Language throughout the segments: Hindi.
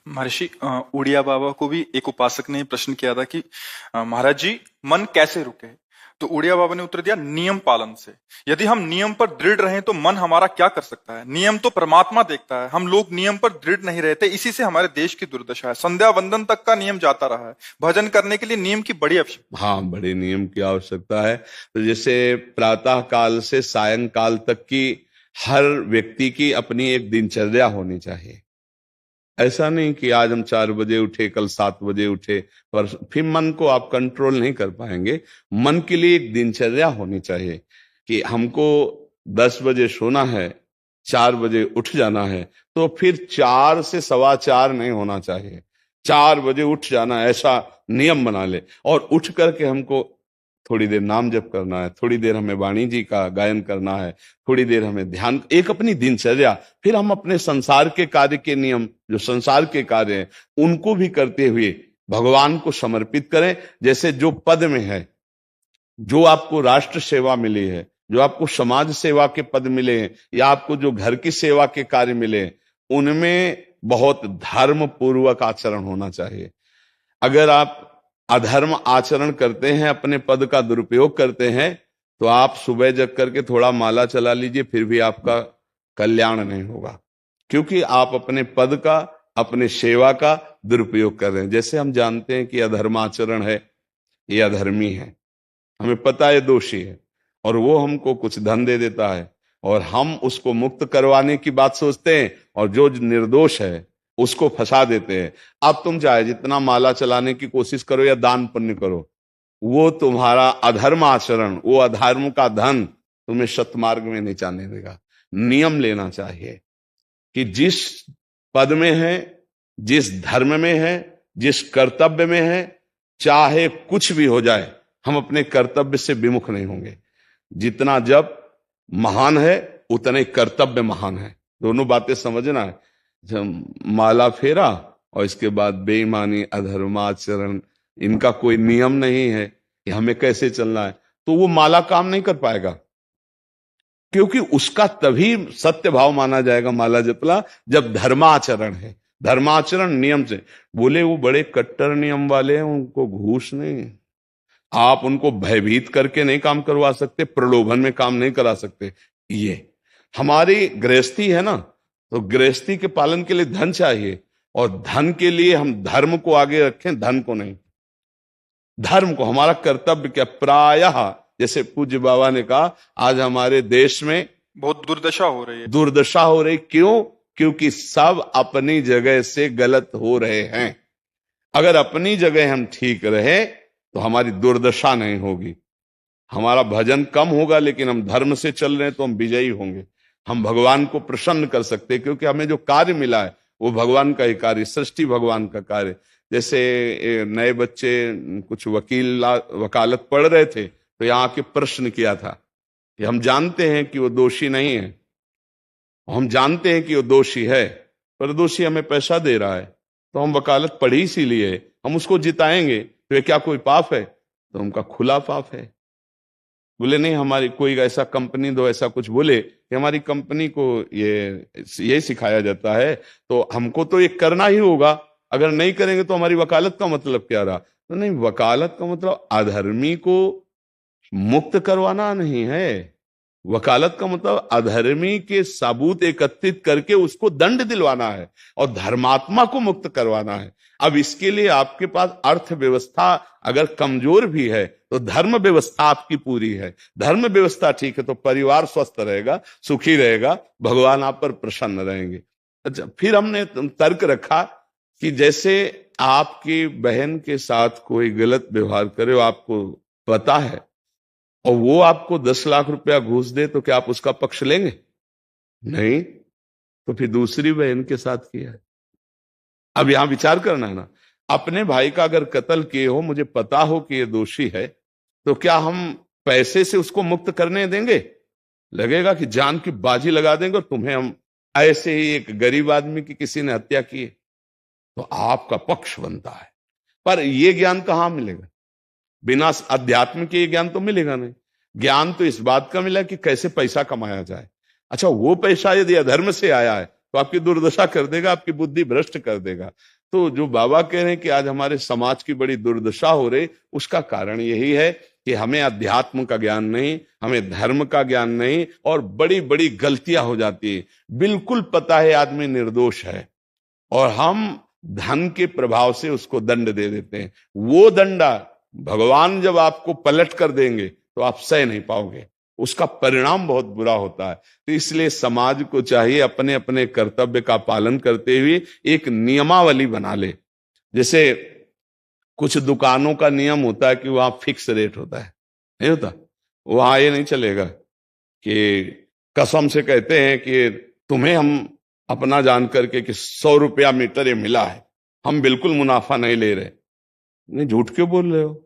महर्षि उड़िया बाबा को भी एक उपासक ने प्रश्न किया था कि महाराज जी, मन कैसे रुके? तो उड़िया बाबा ने उत्तर दिया, नियम पालन से। यदि हम नियम पर दृढ़ रहें तो मन हमारा क्या कर सकता है? नियम तो परमात्मा देखता है। हम लोग नियम पर दृढ़ नहीं रहते, इसी से हमारे देश की दुर्दशा है। संध्या वंदन तक का नियम जाता रहा है। भजन करने के लिए नियम की बड़ी आवश्यकता। हाँ, बड़े नियम की आवश्यकता है। तो जैसे प्रातः काल से सायंकाल तक की हर व्यक्ति की अपनी एक दिनचर्या होनी चाहिए। ऐसा नहीं कि आज हम 4 बजे उठे, कल 7 बजे उठे, पर फिर मन को आप कंट्रोल नहीं कर पाएंगे। मन के लिए एक दिनचर्या होनी चाहिए कि हमको 10 बजे सोना है, 4 बजे उठ जाना है। तो फिर 4 से 4:15 नहीं होना चाहिए, 4 बजे उठ जाना, ऐसा नियम बना ले। और उठ करके हमको थोड़ी देर नाम जप करना है, थोड़ी देर हमें वाणी जी का गायन करना है, थोड़ी देर हमें ध्यान, एक अपनी दिनचर्या। फिर हम अपने संसार के कार्य के नियम, जो संसार के कार्य हैं, उनको भी करते हुए भगवान को समर्पित करें। जैसे जो पद में है, जो आपको राष्ट्र सेवा मिली है, जो आपको समाज सेवा के पद मिले हैं, या आपको जो घर की सेवा के कार्य मिले हैं, उनमें बहुत धर्म पूर्वक आचरण होना चाहिए। अगर आप अधर्म आचरण करते हैं, अपने पद का दुरुपयोग करते हैं, तो आप सुबह जग करके थोड़ा माला चला लीजिए, फिर भी आपका कल्याण नहीं होगा, क्योंकि आप अपने पद का, अपने सेवा का दुरुपयोग कर रहे हैं। जैसे हम जानते हैं कि अधर्माचरण है, ये अधर्मी है, हमें पता है दोषी है, और वो हमको कुछ धन दे देता है, और हम उसको मुक्त करवाने की बात सोचते हैं, और जो निर्दोष है उसको फंसा देते हैं। अब तुम चाहे जितना माला चलाने की कोशिश करो या दान पुण्य करो, वो तुम्हारा अधर्म आचरण, वो अधर्म का धन तुम्हें सतमार्ग में नहीं जाने देगा। नियम लेना चाहिए कि जिस पद में है, जिस धर्म में है, जिस कर्तव्य में है, चाहे कुछ भी हो जाए, हम अपने कर्तव्य से विमुख नहीं होंगे। जितना जप महान है, उतने कर्तव्य महान है। दोनों बातें समझना है। जब माला फेरा और इसके बाद बेईमानी, अधर्माचरण, इनका कोई नियम नहीं है कि हमें कैसे चलना है, तो वो माला काम नहीं कर पाएगा, क्योंकि उसका तभी सत्य भाव माना जाएगा माला जपला जब धर्माचरण है। धर्माचरण नियम से। बोले वो बड़े कट्टर नियम वाले हैं, उनको घूस नहीं, आप उनको भयभीत करके नहीं काम करवा सकते, प्रलोभन में काम नहीं करा सकते। ये हमारी गृहस्थी है ना, तो गृहस्थी के पालन के लिए धन चाहिए, और धन के लिए हम धर्म को आगे रखें, धन को नहीं। धर्म को, हमारा कर्तव्य क्या, प्रायः जैसे पूज्य बाबा ने कहा, आज हमारे देश में बहुत दुर्दशा हो रही है। दुर्दशा हो रही, क्यों? क्योंकि सब अपनी जगह से गलत हो रहे हैं। अगर अपनी जगह हम ठीक रहे तो हमारी दुर्दशा नहीं होगी। हमारा भजन कम होगा, लेकिन हम धर्म से चल रहे हैं तो हम विजयी होंगे। हम भगवान को प्रसन्न कर सकते हैं, क्योंकि हमें जो कार्य मिला है वो भगवान का ही कार्य, सृष्टि भगवान का कार्य। जैसे नए बच्चे कुछ वकालत पढ़ रहे थे, तो यहाँ आके प्रश्न किया था कि हम जानते हैं कि वो दोषी नहीं है, हम जानते हैं कि वो दोषी है, पर दोषी हमें पैसा दे रहा है, तो हम वकालत पढ़ी इसीलिए, हम उसको जिताएंगे, तो ये क्या कोई पाप है? तो उनका खुला पाप है। बोले नहीं, हमारी कोई ऐसा कंपनी दो, ऐसा कुछ बोले कि हमारी कंपनी को ये सिखाया जाता है, तो हमको तो ये करना ही होगा, अगर नहीं करेंगे तो हमारी वकालत का मतलब क्या रहा? तो नहीं, वकालत का मतलब अधर्मी को मुक्त करवाना नहीं है। वकालत का मतलब अधर्मी के सबूत एकत्रित करके उसको दंड दिलवाना है, और धर्मात्मा को मुक्त करवाना है। अब इसके लिए आपके पास अर्थव्यवस्था अगर कमजोर भी है, तो धर्म व्यवस्था आपकी पूरी है। धर्म व्यवस्था ठीक है तो परिवार स्वस्थ रहेगा, सुखी रहेगा, भगवान आप पर प्रसन्न रहेंगे। अच्छा, फिर हमने तर्क रखा कि जैसे आपकी बहन के साथ कोई गलत व्यवहार करे, आपको पता है, और वो आपको 10 लाख रुपया घूस दे, तो क्या आप उसका पक्ष लेंगे? नहीं। तो फिर दूसरी बहन के साथ किया है। अब यहां विचार करना है ना, अपने भाई का अगर कत्ल किए हो, मुझे पता हो कि ये दोषी है, तो क्या हम पैसे से उसको मुक्त करने देंगे? लगेगा कि जान की बाजी लगा देंगे, और तुम्हें हम ऐसे ही एक गरीब आदमी की किसी ने हत्या की है, तो आपका पक्ष बनता है। पर यह ज्ञान कहां मिलेगा? बिना अध्यात्म के ज्ञान तो मिलेगा नहीं। ज्ञान तो इस बात का मिला कि कैसे पैसा कमाया जाए। अच्छा, वो पैसा यदि अधर्म से आया है तो आपकी दुर्दशा कर देगा, आपकी बुद्धि भ्रष्ट कर देगा। तो जो बाबा कह रहे हैं कि आज हमारे समाज की बड़ी दुर्दशा हो रही, उसका कारण यही है कि हमें अध्यात्म का ज्ञान नहीं, हमें धर्म का ज्ञान नहीं, और बड़ी बड़ी गलतियां हो जाती है। बिल्कुल पता है आदमी निर्दोष है और हम धन के प्रभाव से उसको दंड दे देते हैं। वो दंडा भगवान जब आपको पलट कर देंगे तो आप सह नहीं पाओगे, उसका परिणाम बहुत बुरा होता है। तो इसलिए समाज को चाहिए अपने अपने कर्तव्य का पालन करते हुए एक नियमावली बना ले। जैसे कुछ दुकानों का नियम होता है कि वहां फिक्स रेट होता है, नहीं होता? वहां ये नहीं चलेगा कि कसम से कहते हैं कि तुम्हें हम अपना जान करके कि 100 रुपया मीटर ये मिला है, हम बिल्कुल मुनाफा नहीं ले रहे। नहीं, झूठ क्यों बोल रहे हो?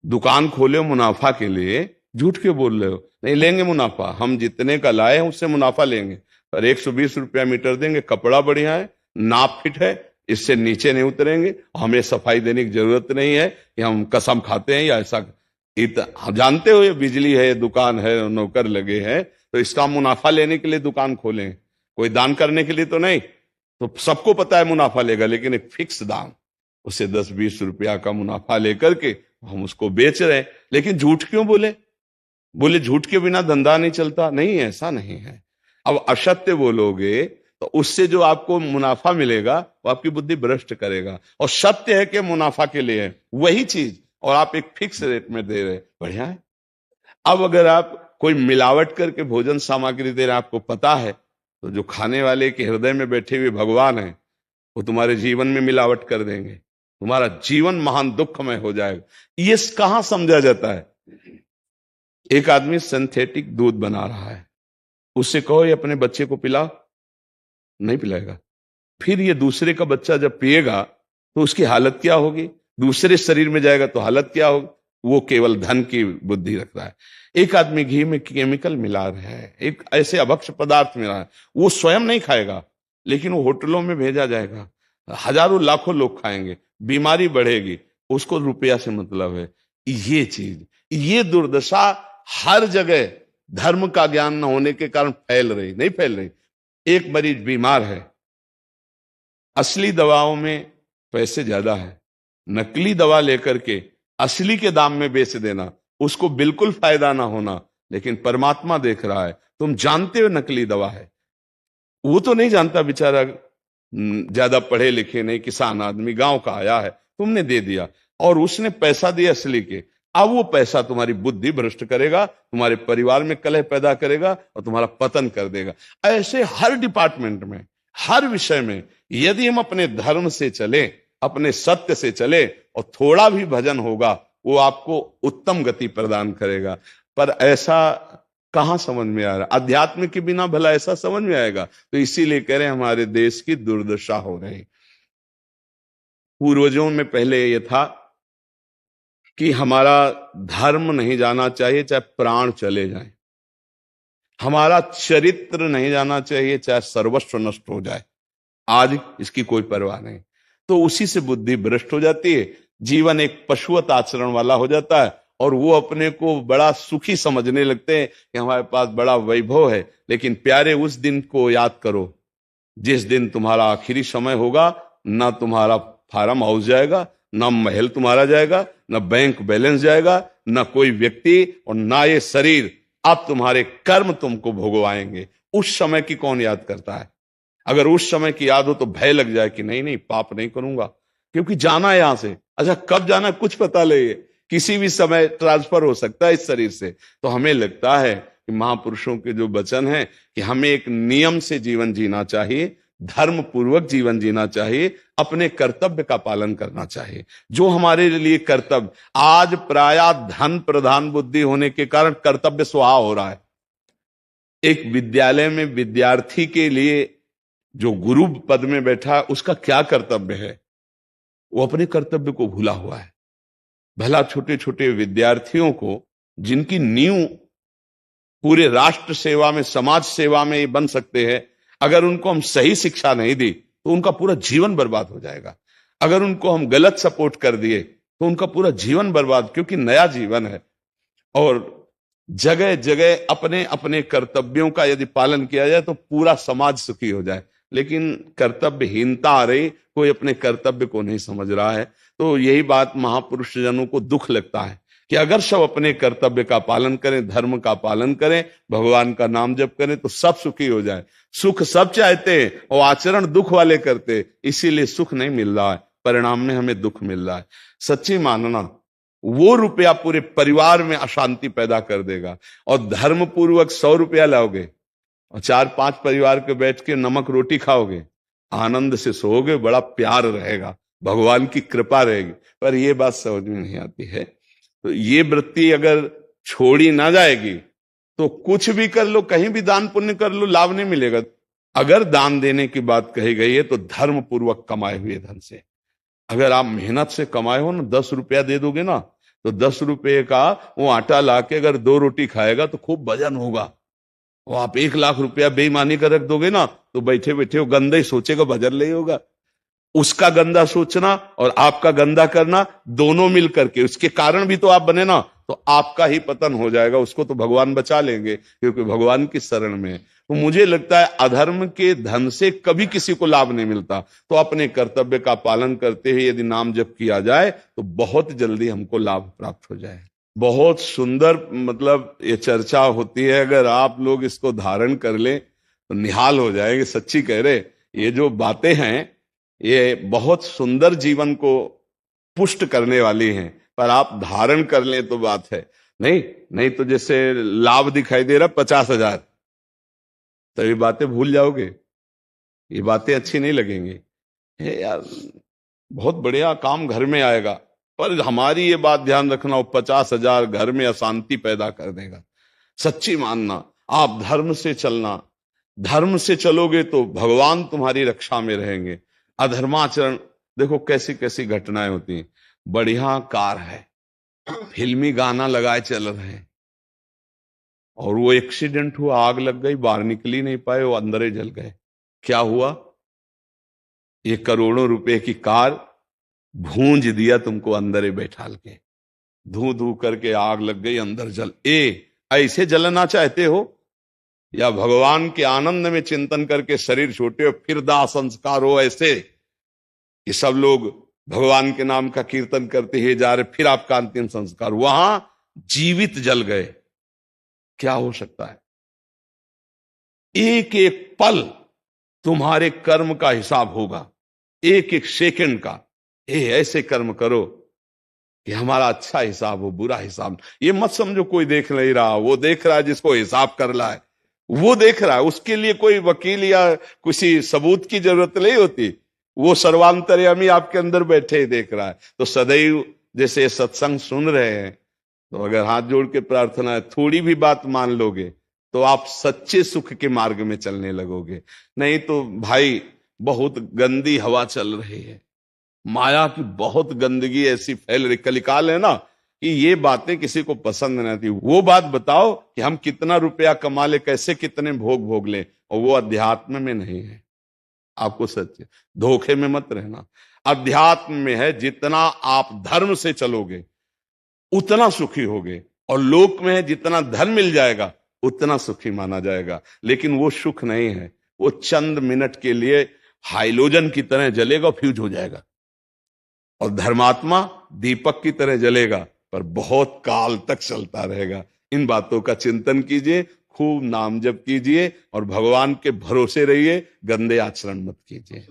दुकान खोले हो मुनाफा के लिए, झूठ क्यों बोल रहे हो? नहीं लेंगे मुनाफा, हम जितने का लाए हैं उससे मुनाफा लेंगे, पर 120 रुपया मीटर देंगे, कपड़ा बढ़िया है, नाप फिट है, इससे नीचे नहीं उतरेंगे, हमें सफाई देने की जरूरत नहीं है कि हम कसम खाते हैं या ऐसा। हम जानते हो ये बिजली है, दुकान है, नौकर लगे हैं, तो इसका मुनाफा लेने के लिए दुकान खोलें, कोई दान करने के लिए तो नहीं। तो सबको पता है मुनाफा लेगा, लेकिन एक फिक्स दाम, उससे 10-20 रुपया का मुनाफा लेकर के हम उसको बेच रहे हैं। लेकिन झूठ क्यों बोले? बोले झूठ के बिना धंधा नहीं चलता? नहीं, ऐसा नहीं है। अब असत्य बोलोगे तो उससे जो आपको मुनाफा मिलेगा वो आपकी बुद्धि भ्रष्ट करेगा, और सत्य है कि मुनाफा के लिए है वही चीज, और आप एक फिक्स रेट में दे रहे, बढ़िया है। अब अगर आप कोई मिलावट करके भोजन सामग्री दे रहे, आपको पता है, तो जो खाने वाले के हृदय में बैठे हुए भगवान है वो तुम्हारे जीवन में मिलावट कर देंगे, तुम्हारा जीवन महान दुखमय हो जाएगा। ये कहां समझा जाता है? एक आदमी सिंथेटिक दूध बना रहा है, उससे कहो ये अपने बच्चे को पिला, नहीं पिलाएगा। फिर ये दूसरे का बच्चा जब पिएगा तो उसकी हालत क्या होगी? दूसरे शरीर में जाएगा तो हालत क्या होगी? वो केवल धन की बुद्धि रख रहा है। एक आदमी घी में केमिकल मिला रहा है, एक ऐसे अभक्ष्य पदार्थ मिला है, वो स्वयं नहीं खाएगा, लेकिन वो होटलों में भेजा जाएगा, हजारों लाखों लोग खाएंगे, बीमारी बढ़ेगी, उसको रुपया से मतलब है। ये चीज, ये दुर्दशा हर जगह धर्म का ज्ञान न होने के कारण फैल रही, नहीं फैल रही। एक मरीज बीमार है, असली दवाओं में पैसे ज्यादा है, नकली दवा लेकर के असली के दाम में बेच देना, उसको बिल्कुल फायदा ना होना। लेकिन परमात्मा देख रहा है, तुम जानते हो नकली दवा है, वो तो नहीं जानता बेचारा, ज्यादा पढ़े लिखे नहीं, किसान आदमी गांव का आया है, तुमने दे दिया और उसने पैसा दिया असली के। अब वो पैसा तुम्हारी बुद्धि भ्रष्ट करेगा, तुम्हारे परिवार में कलह पैदा करेगा और तुम्हारा पतन कर देगा। ऐसे हर डिपार्टमेंट में, हर विषय में यदि हम अपने धर्म से चले, अपने सत्य से चले, और थोड़ा भी भजन होगा, वो आपको उत्तम गति प्रदान करेगा। पर ऐसा कहां समझ में आ रहा? अध्यात्म के बिना भला ऐसा समझ में आएगा? तो इसीलिए कह रहे हैं हमारे देश की दुर्दशा हो रही। पूर्वजों में पहले यह था कि हमारा धर्म नहीं जाना चाहिए चाहे प्राण चले जाएं, हमारा चरित्र नहीं जाना चाहिए चाहे सर्वस्व नष्ट हो जाए। आज इसकी कोई परवाह नहीं, तो उसी से बुद्धि भ्रष्ट हो जाती है, जीवन एक पशुवत आचरण वाला हो जाता है, और वो अपने को बड़ा सुखी समझने लगते हैं कि हमारे पास बड़ा वैभव है। लेकिन प्यारे, उस दिन को याद करो जिस दिन तुम्हारा आखिरी समय होगा, ना तुम्हारा फार्म हाउस जाएगा, ना महल तुम्हारा जाएगा, ना बैंक बैलेंस जाएगा, ना कोई व्यक्ति, और ना ये शरीर। अब तुम्हारे कर्म तुमको भोगवाएंगे। उस समय की कौन याद करता है? अगर उस समय की याद हो तो भय लग जाए कि नहीं नहीं, पाप नहीं करूंगा, क्योंकि जाना है यहां से। अच्छा, कब जाना कुछ पता नहीं, किसी भी समय ट्रांसफर हो सकता है इस शरीर से। तो हमें लगता है कि महापुरुषों के जो वचन है कि हमें एक नियम से जीवन जीना चाहिए, धर्म पूर्वक जीवन जीना चाहिए, अपने कर्तव्य का पालन करना चाहिए। जो हमारे लिए कर्तव्य, आज प्रायः धन प्रधान बुद्धि होने के कारण कर्तव्य स्वाहा हो रहा है। एक विद्यालय में विद्यार्थी के लिए जो गुरु पद में बैठा है, उसका क्या कर्तव्य है? वो अपने कर्तव्य को भूला हुआ है। भला छोटे छोटे विद्यार्थियों को, जिनकी नींव पूरे राष्ट्र सेवा में, समाज सेवा में बन सकते हैं, अगर उनको हम सही शिक्षा नहीं दी तो उनका पूरा जीवन बर्बाद हो जाएगा। अगर उनको हम गलत सपोर्ट कर दिए तो उनका पूरा जीवन बर्बाद, क्योंकि नया जीवन है। और जगह जगह अपने अपने कर्तव्यों का यदि पालन किया जाए तो पूरा समाज सुखी हो जाए। लेकिन कर्तव्यहीनता आ रही, कोई अपने कर्तव्य को नहीं समझ रहा है। तो यही बात महापुरुष जनों को दुख लगता है कि अगर सब अपने कर्तव्य का पालन करें, धर्म का पालन करें, भगवान का नाम जप करें तो सब सुखी हो जाए। सुख सब चाहते हैं और आचरण दुख वाले करते, इसीलिए सुख नहीं मिल रहा है, परिणाम में हमें दुख मिल रहा है। सच्ची मानना, वो रुपया पूरे परिवार में अशांति पैदा कर देगा। और धर्म पूर्वक 100 रुपया लाओगे और 4-5 परिवार के बैठ के नमक रोटी खाओगे, आनंद से सोओगे, बड़ा प्यार रहेगा, भगवान की कृपा रहेगी। पर ये बात समझ में नहीं आती है। तो ये वृत्ति अगर छोड़ी ना जाएगी तो कुछ भी कर लो, कहीं भी दान पुण्य कर लो, लाभ नहीं मिलेगा। अगर दान देने की बात कही गई है तो धर्म पूर्वक कमाए हुए धन से। अगर आप मेहनत से कमाए हो ना, 10 रुपया दे दोगे ना, तो 10 रुपये का वो आटा लाके अगर 2 रोटी खाएगा तो खूब वजन होगा। और आप 1 लाख रुपया बेईमानी का रख दोगे ना, तो बैठे बैठे वो गंदा ही सोचेगा, वजन नहीं होगा। उसका गंदा सोचना और आपका गंदा करना दोनों मिल करके, उसके कारण भी तो आप बने ना, तो आपका ही पतन हो जाएगा। उसको तो भगवान बचा लेंगे क्योंकि भगवान की शरण में है। तो मुझे लगता है अधर्म के धन से कभी किसी को लाभ नहीं मिलता। तो अपने कर्तव्य का पालन करते हुए यदि नाम जप किया जाए तो बहुत जल्दी हमको लाभ प्राप्त हो जाए। बहुत सुंदर मतलब ये चर्चा होती है। अगर आप लोग इसको धारण कर ले तो निहाल हो जाएंगे। सच्ची कह रहे, ये जो बातें हैं ये बहुत सुंदर जीवन को पुष्ट करने वाली हैं, पर आप धारण कर लें तो बात है। नहीं तो जैसे लाभ दिखाई दे रहा 50,000, तो ये बातें भूल जाओगे, ये बातें अच्छी नहीं लगेंगी। यार बहुत बढ़िया काम घर में आएगा, पर हमारी ये बात ध्यान रखना, वो 50,000 घर में अशांति पैदा कर देगा। सच्ची मानना, आप धर्म से चलना, धर्म से चलोगे तो भगवान तुम्हारी रक्षा में रहेंगे। अधर्माचरण, देखो कैसी कैसी घटनाएं होती हैं। बढ़िया कार है, फिल्मी गाना लगाए चल रहे हैं और वो एक्सीडेंट हुआ, आग लग गई, बाहर निकल ही नहीं पाए, वो अंदर ही जल गए। क्या हुआ? ये करोड़ों रुपए की कार भूंज दिया तुमको अंदर ही बैठाल के, धू धू करके आग लग गई, अंदर जल। ऐसे जलना चाहते हो या भगवान के आनंद में चिंतन करके शरीर छोटे हो फिर दाह संस्कार हो? ऐसे कि सब लोग भगवान के नाम का कीर्तन करते ही जा रहे, फिर आपका अंतिम संस्कार वहां जीवित जल गए। क्या हो सकता है? एक एक पल तुम्हारे कर्म का हिसाब होगा, एक एक सेकंड का। ऐसे कर्म करो कि हमारा अच्छा हिसाब हो, बुरा हिसाब। ये मत समझो कोई देख नहीं रहा, वो देख रहा है जिसको हिसाब कर रहा है, वो देख रहा है। उसके लिए कोई वकील या किसी सबूत की जरूरत नहीं होती, वो सर्वांतर्यामी आपके अंदर बैठे ही देख रहा है। तो सदैव जैसे सत्संग सुन रहे हैं, तो अगर हाथ जोड़ के प्रार्थना है, थोड़ी भी बात मान लोगे तो आप सच्चे सुख के मार्ग में चलने लगोगे। नहीं तो भाई बहुत गंदी हवा चल रही है, माया की बहुत गंदगी ऐसी फैल रही, कलिकाल है ना, कि ये बातें किसी को पसंद नहीं आती। वो बात बताओ कि हम कितना रुपया कमा ले, कैसे कितने भोग भोग ले, और वो अध्यात्म में नहीं है। आपको सच धोखे में मत रहना। अध्यात्म में है, जितना आप धर्म से चलोगे उतना सुखी होगे, और लोक में है जितना धन मिल जाएगा उतना सुखी माना जाएगा। लेकिन वो सुख नहीं है, वो चंद मिनट के लिए हाइलोजन की तरह जलेगा, फ्यूज हो जाएगा। और धर्मात्मा दीपक की तरह जलेगा, पर बहुत काल तक चलता रहेगा। इन बातों का चिंतन कीजिए, खूब नाम जप कीजिए और भगवान के भरोसे रहिए, गंदे आचरण मत कीजिए।